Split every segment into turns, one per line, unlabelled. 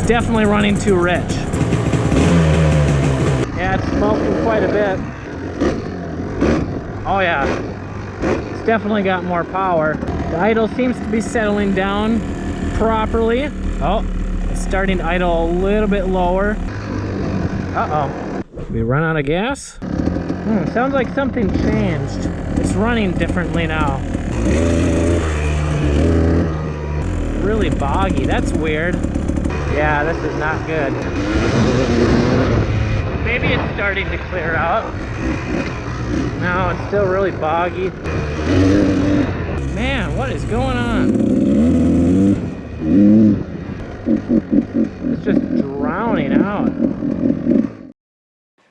It's definitely running too rich. Yeah, it's smoking quite a bit. Oh yeah, it's definitely got more power. The idle seems to be settling down properly. Oh, it's starting to idle a little bit lower. Uh-oh. Did we run out of gas? Sounds like something changed. It's running differently now. Really boggy. That's weird. Yeah, this is not good. Maybe it's starting to clear out. No, it's still really boggy. Man, what is going on? It's just drowning out.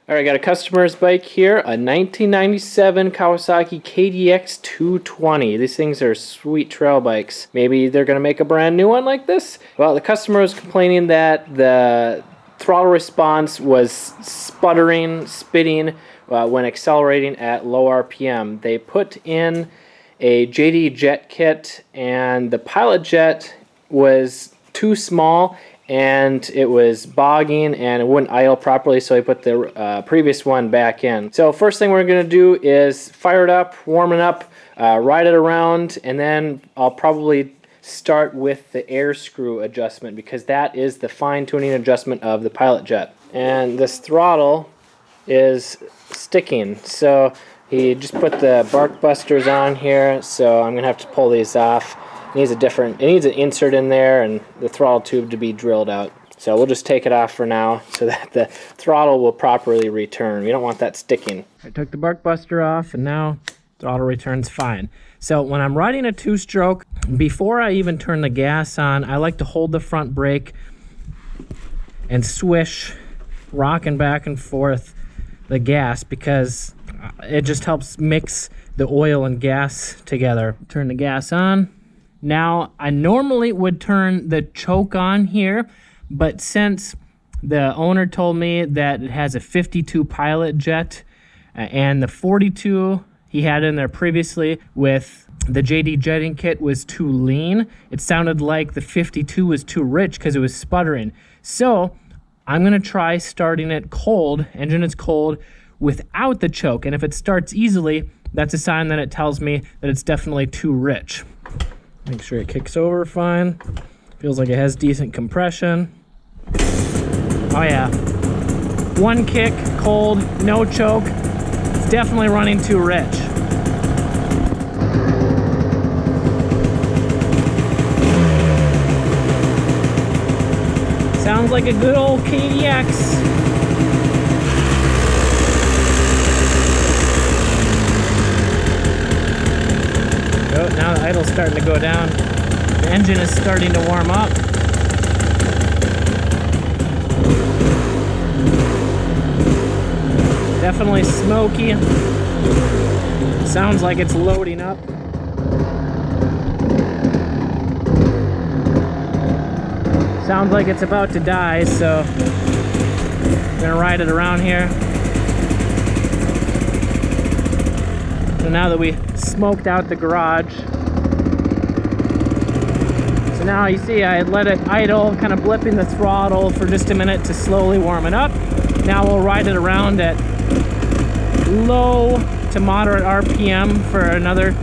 All right, got a customer's bike here, a 1997 Kawasaki KDX220. These things are sweet trail bikes. Maybe they're gonna make a brand new one like this? Well, the customer was complaining that the throttle response was sputtering, spitting when accelerating at low RPM. They put in a JD jet kit and the pilot jet was too small and it was bogging and it wouldn't idle properly, so I put the previous one back in. So first thing we're going to do is fire it up, warm it up, ride it around, and then I'll probably start with the air screw adjustment because that is the fine-tuning adjustment of the pilot jet. And this throttle is sticking, so he just put the bark busters on here, so I'm going to have to pull these off. It needs an insert in there and the throttle tube to be drilled out. So we'll just take it off for now so that the throttle will properly return. We don't want that sticking. I took the bark buster off and now throttle returns fine. So when I'm riding a two-stroke, before I even turn the gas on, I like to hold the front brake and swish, rocking back and forth the gas because it just helps mix the oil and gas together. Turn the gas on. Now, I normally would turn the choke on here, but since the owner told me that it has a 52 pilot jet and the 42 he had in there previously with the JD jetting kit was too lean, it sounded like the 52 was too rich because it was sputtering. So I'm gonna try starting it cold, engine is cold, without the choke. And if it starts easily, that's a sign that it tells me that it's definitely too rich. Make sure it kicks over fine. Feels like it has decent compression. Oh yeah. One kick, cold, no choke. It's definitely running too rich. Sounds like a good old KDX. Oh, now the idle's starting to go down. The engine is starting to warm up. Definitely smoky. Sounds like it's loading up. Sounds like it's about to die, so I'm gonna ride it around here. So now that we smoked out the garage, so now you see I let it idle, kind of blipping the throttle for just a minute to slowly warm it up. Now we'll ride it around at low to moderate RPM for another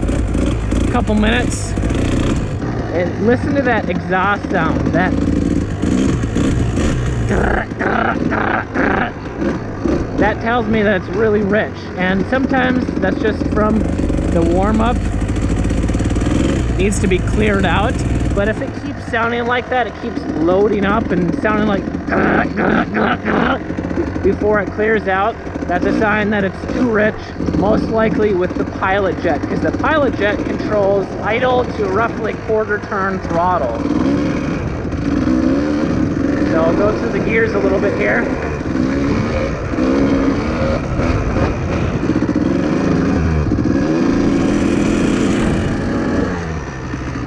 couple minutes. And listen to that exhaust sound. That tells me that it's really rich, and sometimes that's just from the warm-up. Needs to be cleared out, but if it keeps sounding like that, it keeps loading up and sounding like before it clears out, that's a sign that it's too rich, most likely with the pilot jet, because the pilot jet controls idle to roughly quarter-turn throttle. So I'll go through the gears a little bit here.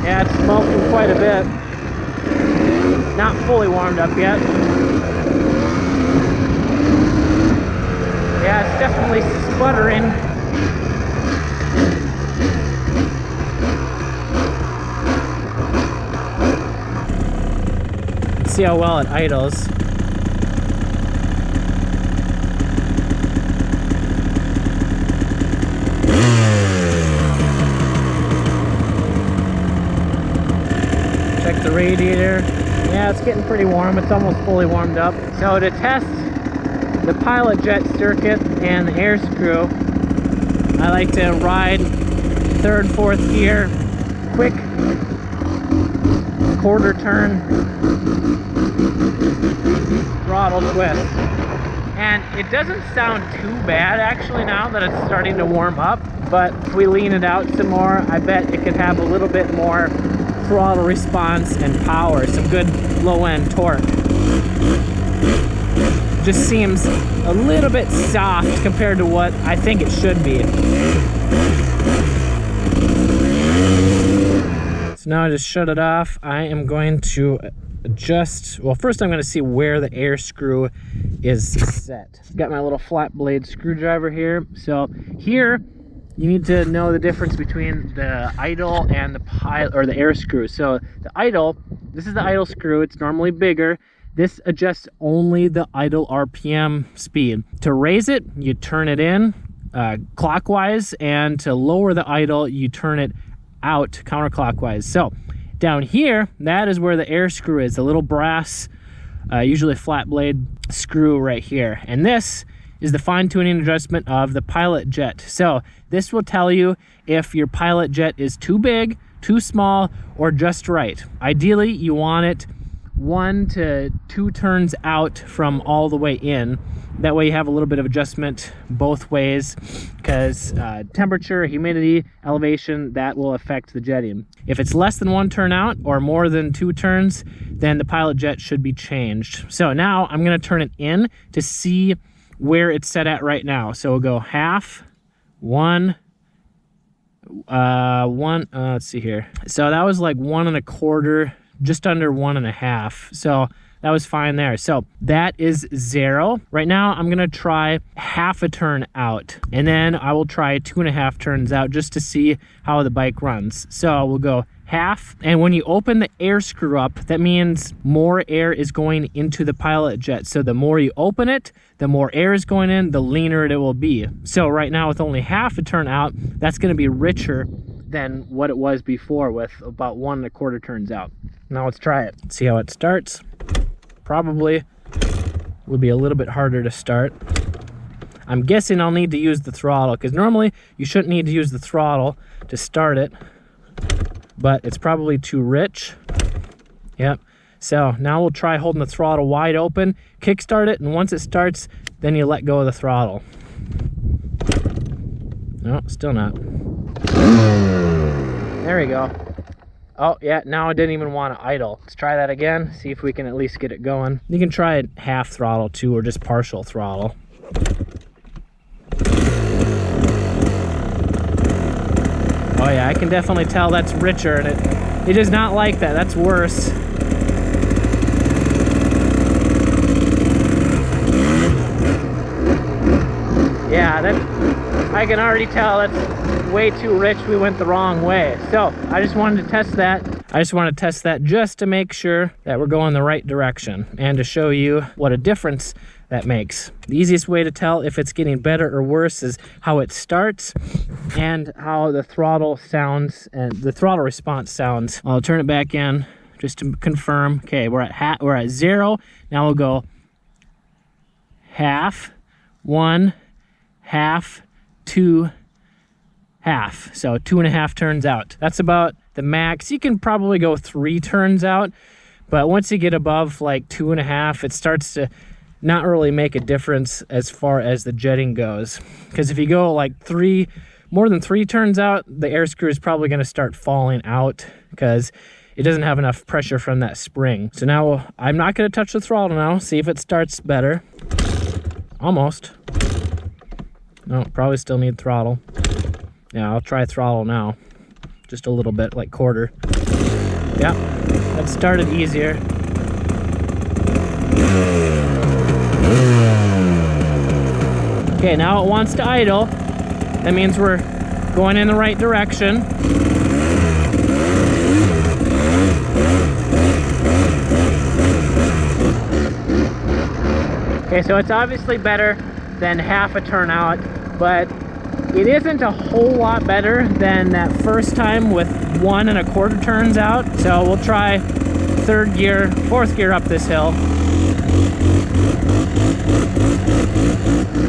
Yeah, it's smoking quite a bit. Not fully warmed up yet. Yeah, it's definitely sputtering. see how well it idles. Check the radiator. Yeah, it's getting pretty warm. It's almost fully warmed up. So to test the pilot jet circuit and the air screw, I like to ride 3rd, 4th gear, quick quarter turn throttle twist. And it doesn't sound too bad actually now that it's starting to warm up, but if we lean it out some more, I bet it could have a little bit more throttle response and power, some good low-end torque. Just seems a little bit soft compared to what I think it should be. So now I just shut it off. I am going to adjust, well, first I'm going to see where the air screw is set. Got my little flat blade screwdriver here. So here you need to know the difference between the idle and the pilot or the air screw. So the idle, this is the idle screw. It's normally bigger. This adjusts only the idle RPM speed. To raise it, you turn it in clockwise, and to lower the idle, you turn it out counterclockwise. So down here, that is where the air screw is, the little brass, usually flat blade screw right here. And this is the fine-tuning adjustment of the pilot jet. So this will tell you if your pilot jet is too big, too small, or just right. Ideally, you want it 1 to 2 turns out from all the way in. That way you have a little bit of adjustment both ways, because temperature, humidity, elevation, that will affect the jetting. If it's less than 1 turn out or more than 2 turns, then the pilot jet should be changed. So now I'm going to turn it in to see where it's set at right now. So we'll go half, 1, let's see here. So that was like 1 1/4, just under 1 1/2. So that was fine there. So that is 0. Right now I'm gonna try half a turn out, and then I will try 2 1/2 turns out just to see how the bike runs. So we'll go half, and when you open the air screw up, that means more air is going into the pilot jet. So the more you open it, the more air is going in, the leaner it will be. So right now with only half a turn out, that's gonna be richer than what it was before with about 1 1/4 turns out. Now let's try it. See how it starts. Probably would be a little bit harder to start. I'm guessing I'll need to use the throttle, because normally you shouldn't need to use the throttle to start it, but it's probably too rich. Yep. So now we'll try holding the throttle wide open, kickstart it, and once it starts, then you let go of the throttle. No, still not. There we go. Oh yeah, now I didn't even want to idle. Let's try that again, see if we can at least get it going. You can try it half throttle too, or just partial throttle. Oh yeah, I can definitely tell that's richer, and it is not like that. That's worse. Yeah, I can already tell that's way too rich. We went the wrong way. So I just wanted to test that. I just want to test that just to make sure that we're going the right direction, and to show you what a difference that makes. The easiest way to tell if it's getting better or worse is how it starts and how the throttle sounds, and the throttle response sounds. I'll turn it back in just to confirm. Okay, we're at 0. Now we'll go half, 1, half, 2, half. So 2 1/2 turns out. That's about the max. You can probably go 3 turns out, but once you get above like 2 1/2, it starts to not really make a difference as far as the jetting goes. Because if you go like more than 3 turns out, the air screw is probably going to start falling out because it doesn't have enough pressure from that spring. So now I'm not going to touch the throttle now. See if it starts better. Almost. No, probably still need throttle. Yeah, I'll try throttle now. Just a little bit, like quarter. Yeah, that started easier. Okay, now it wants to idle. That means we're going in the right direction. Okay, so it's obviously better than half a turn out, but it isn't a whole lot better than that first time with 1 1/4 turns out. So we'll try 3rd gear, 4th gear up this hill.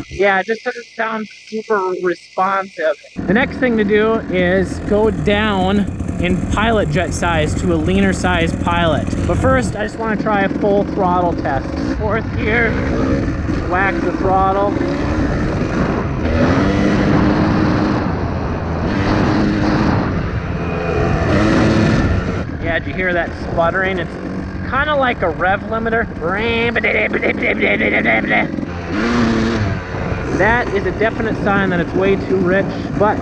Yeah, it just doesn't sound super responsive. The next thing to do is go down in pilot jet size to a leaner size pilot. But first, I just want to try a full throttle test. 4th gear, whack the throttle. Yeah, did you hear that sputtering? It's kind of like a rev limiter. That is a definite sign that it's way too rich, but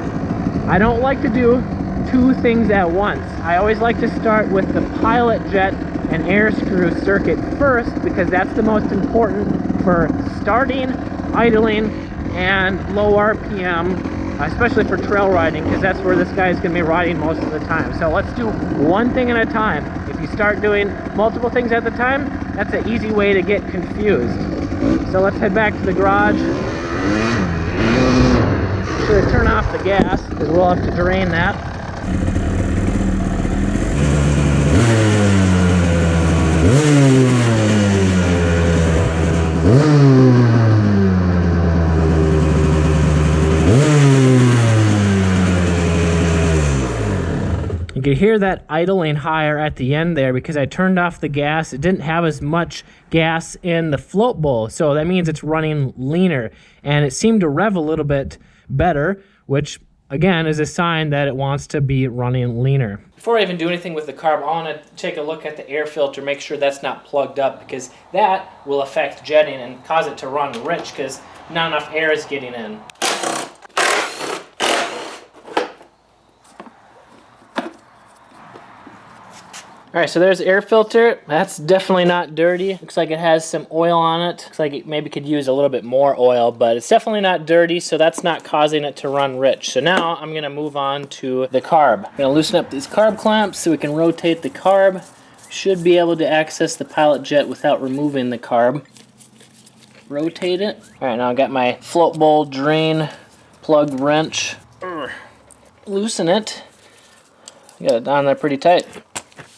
I don't like to do 2 things at once. I always like to start with the pilot jet and air screw circuit first, because that's the most important for starting, idling, and low RPM, especially for trail riding, because that's where this guy is going to be riding most of the time. So let's do one thing at a time. If you start doing multiple things at the time, that's an easy way to get confused. So let's head back to the garage. Should turn off the gas, because we'll have to drain that. You can hear that idling higher at the end there because I turned off the gas. It didn't have as much gas in the float bowl, so that means it's running leaner. And it seemed to rev a little bit better, which again is a sign that it wants to be running leaner. Before I even do anything with the carb, I want to take a look at the air filter, make sure that's not plugged up, because that will affect jetting and cause it to run rich because not enough air is getting in. Alright, so there's the air filter. That's definitely not dirty. Looks like it has some oil on it. Looks like it maybe could use a little bit more oil, but it's definitely not dirty, so that's not causing it to run rich. So now I'm going to move on to the carb. I'm going to loosen up these carb clamps so we can rotate the carb. Should be able to access the pilot jet without removing the carb. Rotate it. Alright, now I've got my float bowl drain plug wrench. Loosen it. Got it down there pretty tight.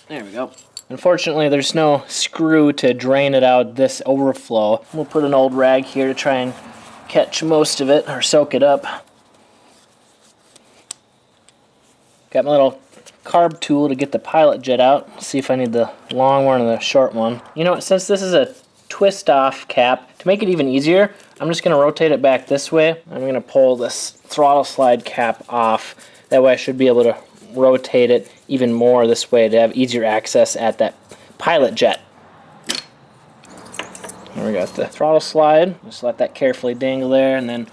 There we go. Unfortunately, there's no screw to drain it out, this overflow. We'll put an old rag here to try and catch most of it, or soak it up. Got my little carb tool to get the pilot jet out. See if I need the long one or the short one. You know what, since this is a twist-off cap, to make it even easier, I'm just going to rotate it back this way. I'm going to pull this throttle slide cap off. That way I should be able to rotate it even more this way to have easier access at that pilot jet. There we got the throttle slide. Just let that carefully dangle there and then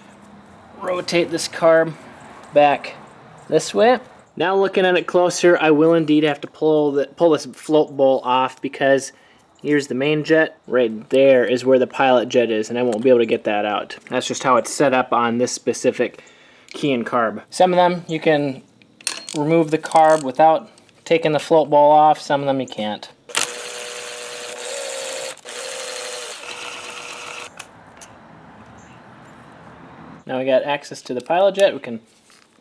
rotate this carb back this way. Now looking at it closer, I will indeed have to pull this float bowl off, because here's the main jet. Right there is where the pilot jet is, and I won't be able to get that out. That's just how it's set up on this specific key and carb. Some of them you can remove the carb without taking the float ball off. Some of them you can't. Now we got access to the pilot jet. We can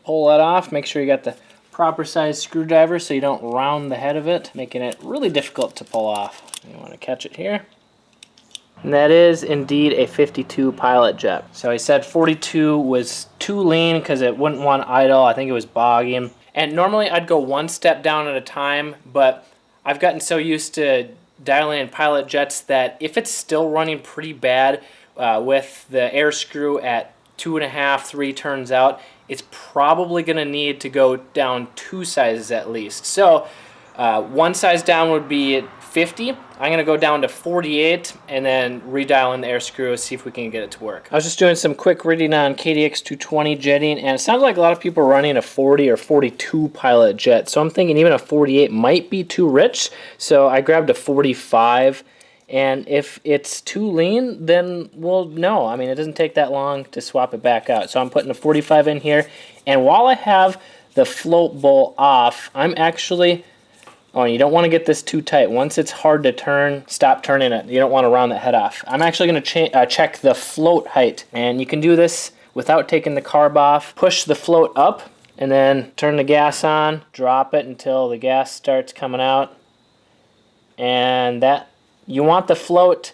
pull that off. Make sure you got the proper size screwdriver so you don't round the head of it, making it really difficult to pull off. You want to catch it here. And that is indeed a 52 pilot jet. So he said 42 was too lean because it wouldn't want idle. I think it was bogging. And normally I'd go one step down at a time, but I've gotten so used to dialing in pilot jets that if it's still running pretty bad with the air screw at 2.5, 3 turns out, it's probably going to need to go down 2 sizes at least. So one size down would be at 50. I'm going to go down to 48 and then redial in the air screw, see if we can get it to work. I was just doing some quick reading on KDX220 jetting, and it sounds like a lot of people are running a 40 or 42 pilot jet. So I'm thinking even a 48 might be too rich. So I grabbed a 45, and if it's too lean, then we'll know. I mean, it doesn't take that long to swap it back out. So I'm putting a 45 in here, and while I have the float bowl off, I'm actually Oh, and you don't want to get this too tight. Once it's hard to turn, stop turning it. You don't want to round that head off. I'm actually going to check the float height, and you can do this without taking the carb off. Push the float up, and then turn the gas on. Drop it until the gas starts coming out. And that, you want the float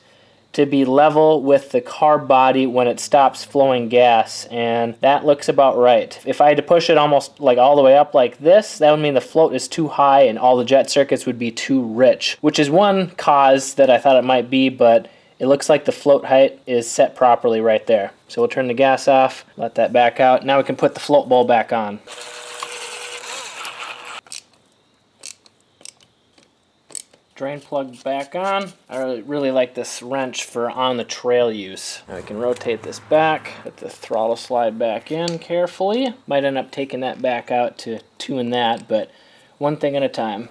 to be level with the carb body when it stops flowing gas, and that looks about right. If I had to push it almost like all the way up like this, that would mean the float is too high and all the jet circuits would be too rich, which is one cause that I thought it might be, but it looks like the float height is set properly right there. So we'll turn the gas off, let that back out. Now we can put the float bowl back on. Drain plug back on. I really like this wrench for on the trail use. Now we can rotate this back, put the throttle slide back in carefully. Might end up taking that back out to tune that, but one thing at a time.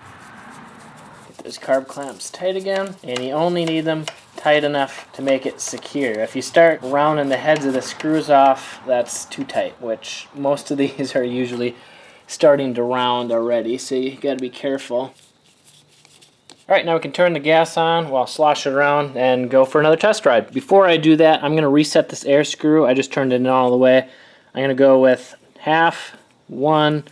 Get those carb clamps tight again, and you only need them tight enough to make it secure. If you start rounding the heads of the screws off, that's too tight, which most of these are usually starting to round already, so you gotta be careful. Alright, now we can turn the gas on while slosh it around and go for another test ride. Before I do that, I'm going to reset this air screw. I just turned it in all the way. I'm going to go with half, 1,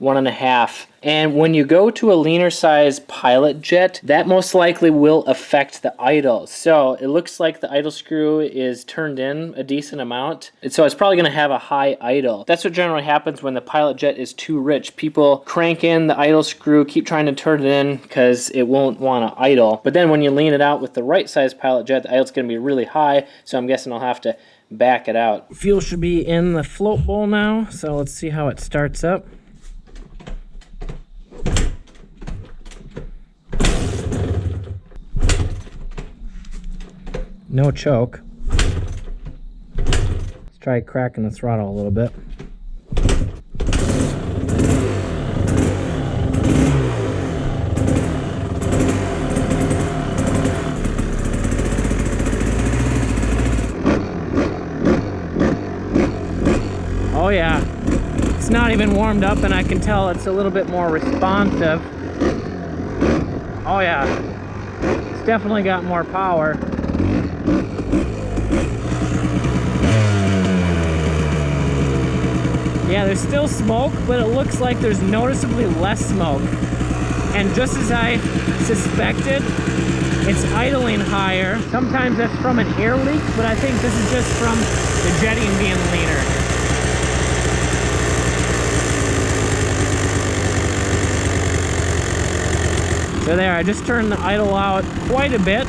1.5. And when you go to a leaner size pilot jet, that most likely will affect the idle. So it looks like the idle screw is turned in a decent amount. And so it's probably going to have a high idle. That's what generally happens when the pilot jet is too rich. People crank in the idle screw, keep trying to turn it in because it won't want to idle. But then when you lean it out with the right size pilot jet, the idle's going to be really high. So I'm guessing I'll have to back it out. Fuel should be in the float bowl now. So let's see how it starts up. No choke. Let's try cracking the throttle a little bit. Oh yeah, it's not even warmed up and I can tell it's a little bit more responsive. Oh yeah, it's definitely got more power. Yeah, there's still smoke, but it looks like there's noticeably less smoke. And just as I suspected, it's idling higher. Sometimes that's from an air leak, but I think this is just from the jetting being leaner. So there, I just turned the idle out quite a bit.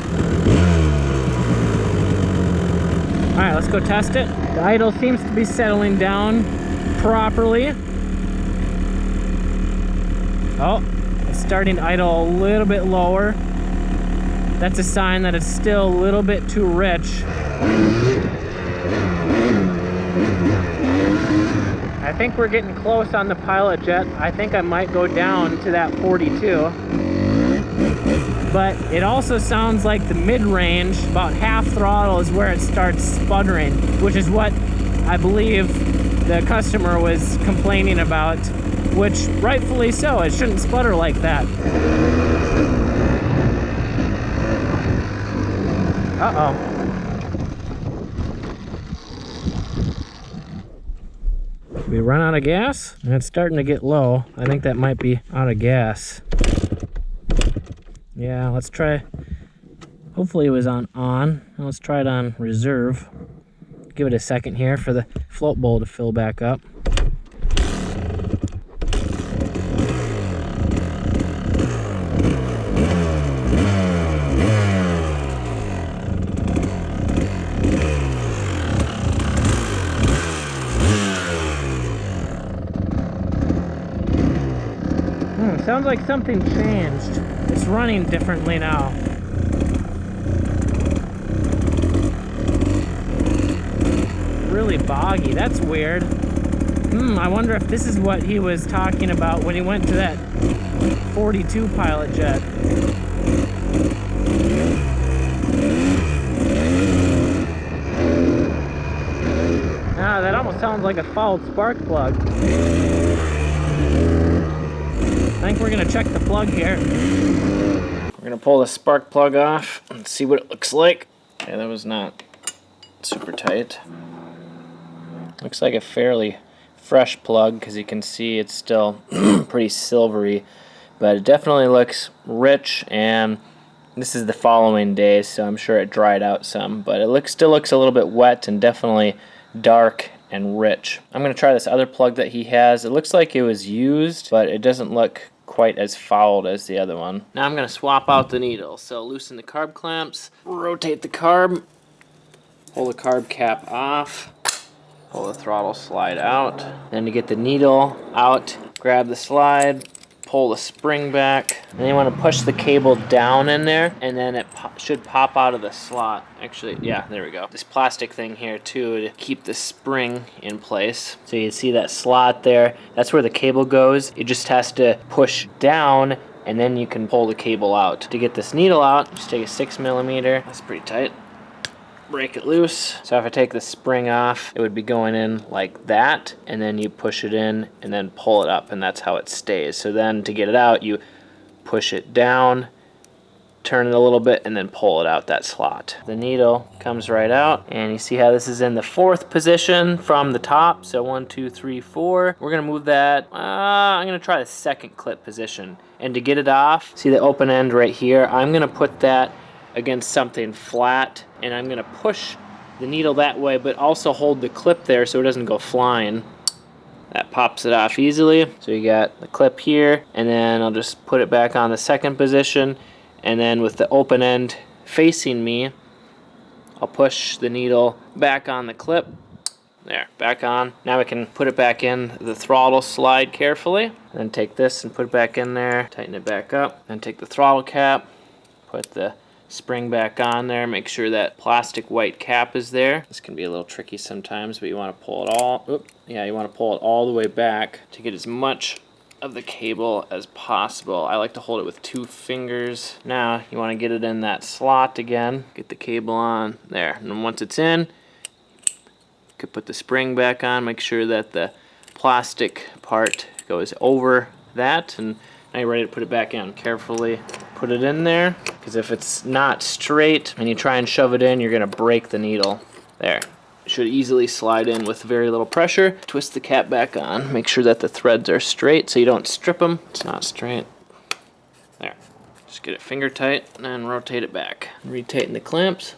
All right, let's go test it. The idle seems to be settling down properly. Oh, it's starting to idle a little bit lower. That's a sign that it's still a little bit too rich. I think we're getting close on the pilot jet. I think I might go down to that 42. But it also sounds like the mid-range, about half throttle, is where it starts sputtering, which is what I believe the customer was complaining about, which rightfully so. It shouldn't sputter like that. Uh-oh. We run out of gas, and it's starting to get low. I think that might be out of gas. Yeah, let's try. Hopefully it was on. Let's try it on reserve. Give it a second here for the float bowl to fill back up. Sounds like something changed. It's running differently now. Really boggy. That's weird. I wonder if this is what he was talking about when he went to that 42 pilot jet. That almost sounds like a fouled spark plug. I think we're gonna check the plug here. We're gonna pull the spark plug off and see what it looks like. Yeah, that was not super tight. Looks like a fairly fresh plug because you can see it's still pretty silvery, but it definitely looks rich, and this is the following day, so I'm sure it dried out some, but it still looks a little bit wet and definitely dark and rich. I'm going to try this other plug that he has. It looks like it was used, but it doesn't look quite as fouled as the other one. Now I'm going to swap out the needle. So loosen the carb clamps, rotate the carb, pull the carb cap off, pull the throttle slide out. Then to get the needle out, grab the slide, pull the spring back, and then you want to push the cable down in there, and then it should pop out of the slot. Actually, yeah, there we go. This plastic thing here too to keep the spring in place. So you see that slot there, that's where the cable goes. It just has to push down, and then you can pull the cable out. To get this needle out, just take a 6mm. That's pretty tight. Break it loose. So if I take the spring off, it would be going in like that, and then you push it in and then pull it up, and that's how it stays. So then to get it out, you push it down, turn it a little bit, and then pull it out that slot. The needle comes right out, and you see how this is in the 4th position from the top. So 1, 2, 3, 4. We're gonna move that. I'm gonna try the 2nd clip position, and to get it off, see the open end right here. I'm gonna put that against something flat, and I'm gonna push the needle that way, but also hold the clip there so it doesn't go flying. That pops it off easily. So you got the clip here, and then I'll just put it back on the 2nd position, and then with the open end facing me, I'll push the needle back on the clip. There, back on. Now we can put it back in the throttle slide carefully, and then take this and put it back in there, tighten it back up, then take the throttle cap, put the spring back on there, make sure that plastic white cap is there. This can be a little tricky sometimes, but you want to pull it all, you want to pull it all the way back to get as much of the cable as possible. I like to hold it with 2 fingers. Now you want to get it in that slot again, get the cable on there, and then once it's in, you could put the spring back on, make sure that the plastic part goes over that, and now you're ready to put it back in. Carefully put it in there, because if it's not straight and you try and shove it in, you're going to break the needle. There. It should easily slide in with very little pressure. Twist the cap back on. Make sure that the threads are straight so you don't strip them. It's not straight. There. Just get it finger tight and then rotate it back. Retighten the clamps.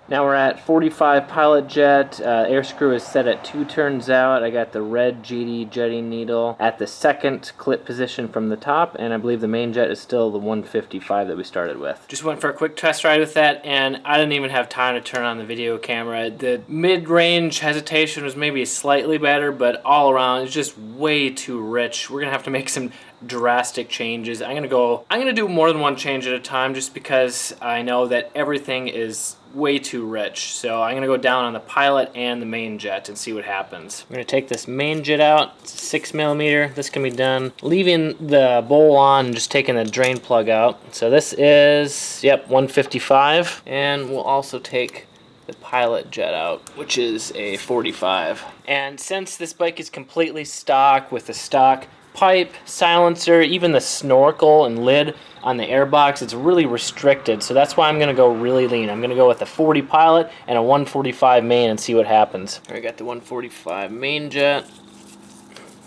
Now we're at 45 pilot jet. Air screw is set at 2 turns out. I got the red GD jetting needle at the 2nd clip position from the top, and I believe the main jet is still the 155 that we started with. Just went for a quick test ride with that, and I didn't even have time to turn on the video camera. The mid-range hesitation was maybe slightly better, but all around it's just way too rich. We're gonna have to make some drastic changes. I'm gonna do more than one change at a time, just because I know that everything is way too rich. So I'm gonna go down on the pilot and the main jet and see what happens. I'm gonna take this main jet out. It's 6mm. This can be done leaving the bowl on and just taking the drain plug out. So this is 155, and we'll also take the pilot jet out, which is a 45. And since this bike is completely stock with the stock pipe, silencer, even the snorkel and lid on the airbox, it's really restricted, so that's why I'm gonna go really lean. I'm gonna go with a 40 pilot and a 145 main and see what happens. I got the 145 main jet.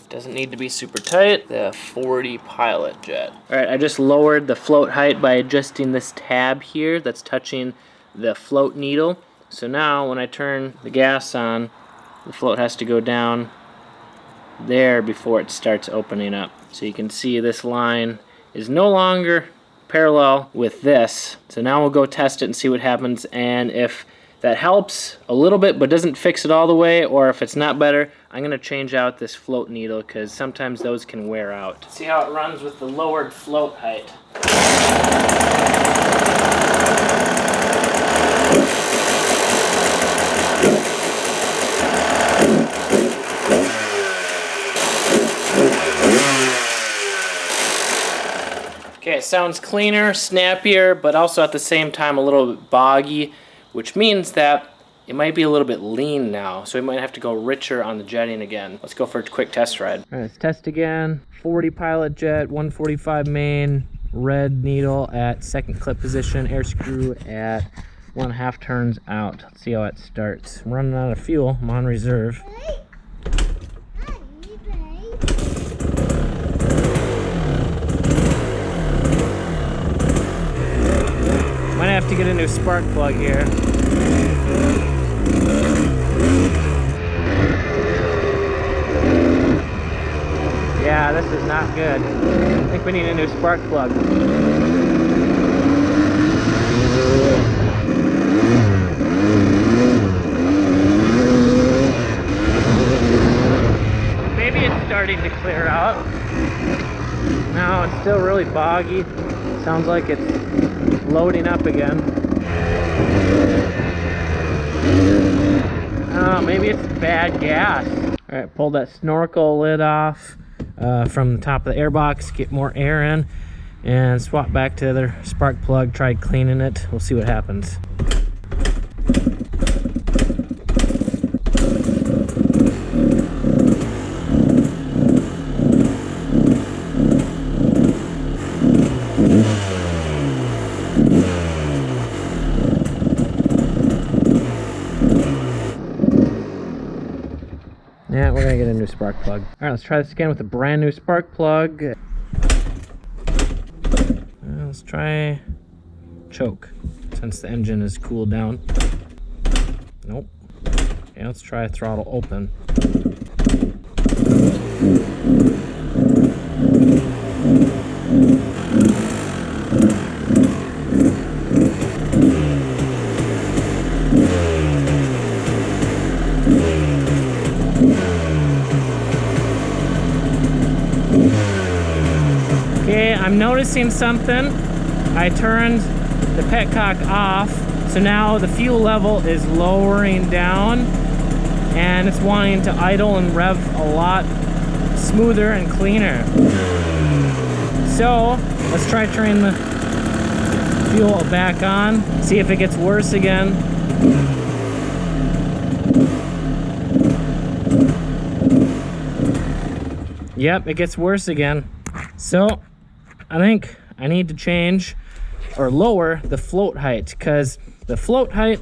Doesn't need to be super tight. The 40 pilot jet. Alright, I just lowered the float height by adjusting this tab here that's touching the float needle. So now when I turn the gas on, the float has to go down there before it starts opening up. So you can see this line is no longer parallel with this. So now we'll go test it and see what happens, and if that helps a little bit but doesn't fix it all the way, or if it's not better, I'm going to change out this float needle because sometimes those can wear out. See how it runs with the lowered float height. Okay, it sounds cleaner, snappier, but also at the same time a little bit boggy, which means that it might be a little bit lean now, so we might have to go richer on the jetting again. Let's go for a quick test ride. All right, let's test again. 40 pilot jet, 145 main, red needle at second clip position, air screw at 1.5 turns out. Let's see how it starts. I'm running out of fuel. I'm on reserve. Might have to get a new spark plug here. Yeah, this is not good. I think we need a new spark plug. Maybe it's starting to clear out. No, it's still really boggy. Sounds like it's loading up again. Oh, maybe it's bad gas. All right, pull that snorkel lid off from the top of the airbox, get more air in, and swap back to the other spark plug, try cleaning it. We'll see what happens. Yeah, we're gonna get a new spark plug. All right, let's try this again with a brand new spark plug. Let's try choke, since the engine is cooled down. Nope. Okay, let's try throttle open. Okay, I'm noticing something. I turned the petcock off, so now the fuel level is lowering down and it's wanting to idle and rev a lot smoother and cleaner. So let's try turning the fuel back on, see if it gets worse again. Yep, it gets worse again. So I think I need to change or lower the float height, because the float height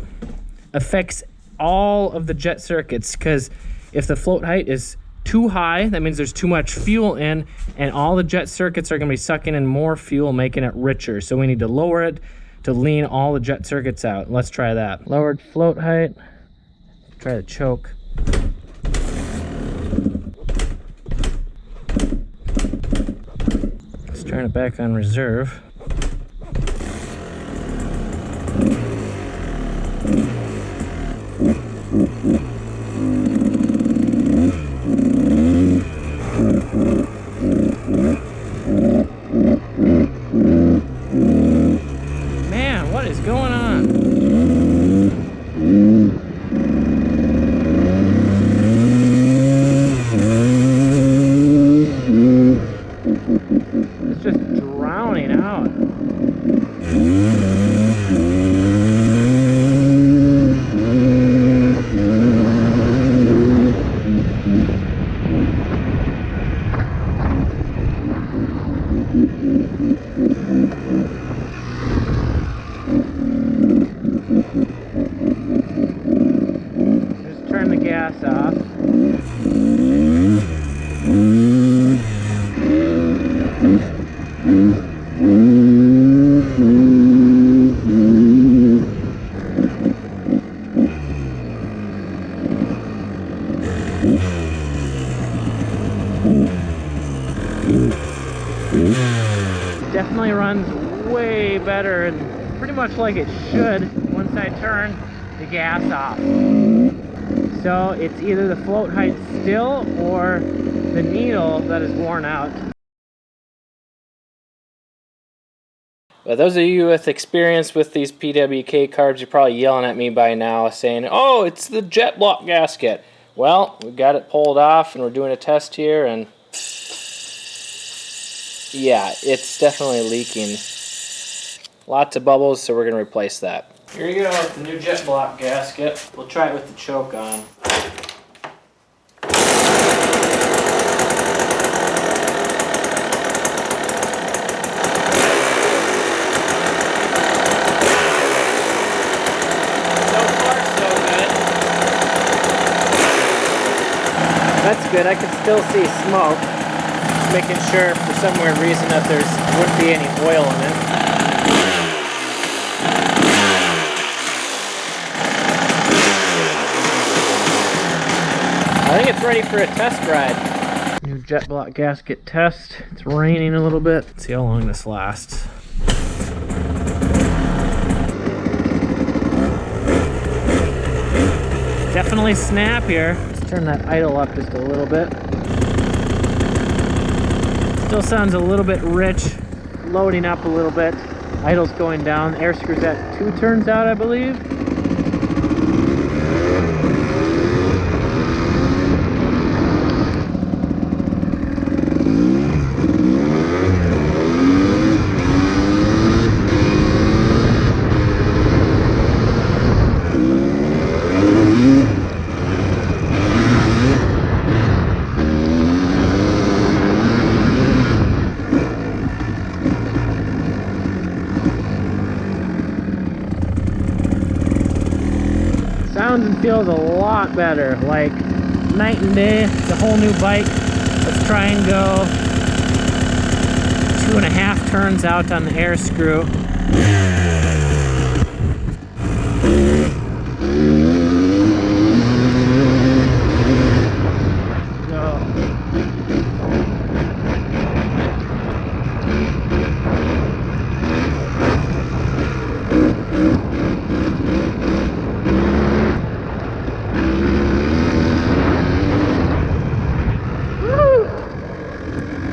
affects all of the jet circuits. Because if the float height is too high, that means there's too much fuel in, and all the jet circuits are going to be sucking in more fuel, making it richer. So we need to lower it to lean all the jet circuits out. Let's try that. Lowered float height. Try the choke. Let's turn it back on reserve. Man, what is going on? It's just drowning out. Just turn the gas off. Definitely runs way better and pretty much like it should once I turn the gas off. So it's either the float height still or the needle that is worn out. Well, those of you with experience with these PWK carbs, you're probably yelling at me by now saying, oh, it's the jet block gasket. Well, we got it pulled off and we're doing a test here, and yeah, it's definitely leaking. Lots of bubbles, so we're going to replace that. Here you go with the new jet block gasket. We'll try it with the choke on. That's good. I can still see smoke. Just making sure for some weird reason that there wouldn't be any oil in it. I think it's ready for a test ride. New jet block gasket test. It's raining a little bit. Let's see how long this lasts. Definitely snap here. Let's turn that idle up just a little bit. Still sounds a little bit rich. Loading up a little bit. Idle's going down. Air screw's at 2 turns out, I believe. Sounds and feels a lot better, like night and day. It's a whole new bike. Let's try and go 2.5 turns out on the air screw.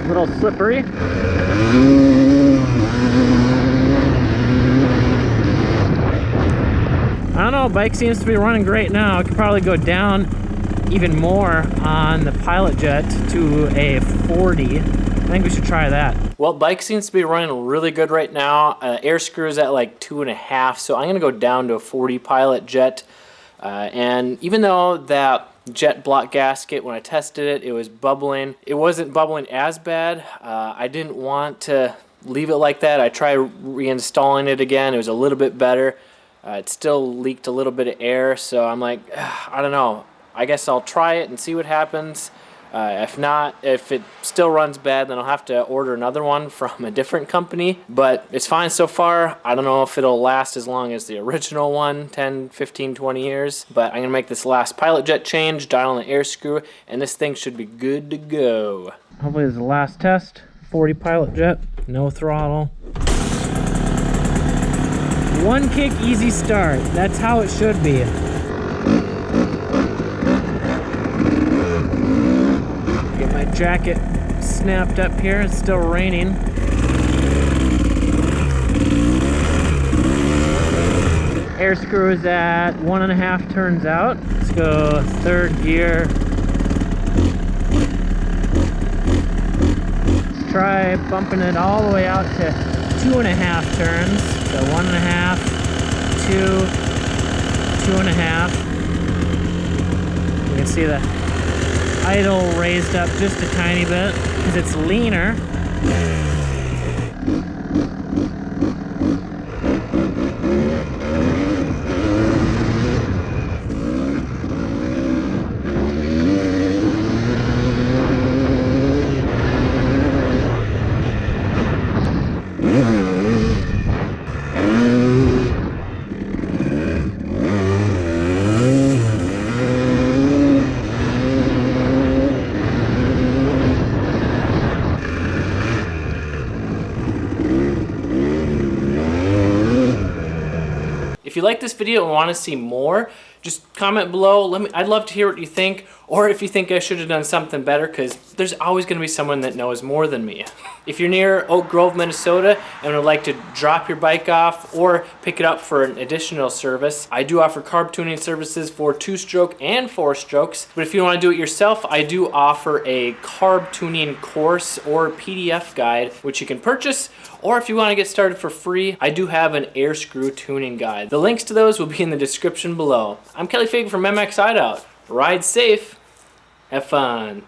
Little slippery. I don't know, bike seems to be running great now. I could probably go down even more on the Pilot Jet to a 40. I think we should try that. Well, bike seems to be running really good right now. Air screw is at like 2.5, so I'm gonna go down to a 40 Pilot Jet. And even though that jet block gasket, when I tested it, it was bubbling. It wasn't bubbling as bad. I didn't want to leave it like that. I tried reinstalling it again. It was a little bit better. It still leaked a little bit of air, so I'm like, I don't know. I guess I'll try it and see what happens. If not, if it still runs bad, then I'll have to order another one from a different company. But it's fine so far. I don't know if it'll last as long as the original one, 10, 15, 20 years. But I'm going to make this last Pilot Jet change, dial on the air screw, and this thing should be good to go. Hopefully this is the last test. 40 Pilot Jet, no throttle. One kick, easy start. That's how it should be. Get my jacket snapped up here. It's still raining. Air screw is at 1.5 turns out. Let's go 3rd gear. Let's try bumping it all the way out to 2.5 turns. So 1.5, 2, 2.5. You can see the idle raised up just a tiny bit because it's leaner. If you like this video and want to see more, just comment below. I'd love to hear what you think, or if you think I should have done something better, because there's always going to be someone that knows more than me. If you're near Oak Grove, Minnesota, and would like to drop your bike off or pick it up for an additional service, I do offer carb tuning services for 2-stroke and 4-strokes. But if you want to do it yourself, I do offer a carb tuning course or PDF guide, which you can purchase. Or if you want to get started for free, I do have an air screw tuning guide. The links to those will be in the description below. I'm Kelly Fagan from MXHideout. Ride safe. Have fun.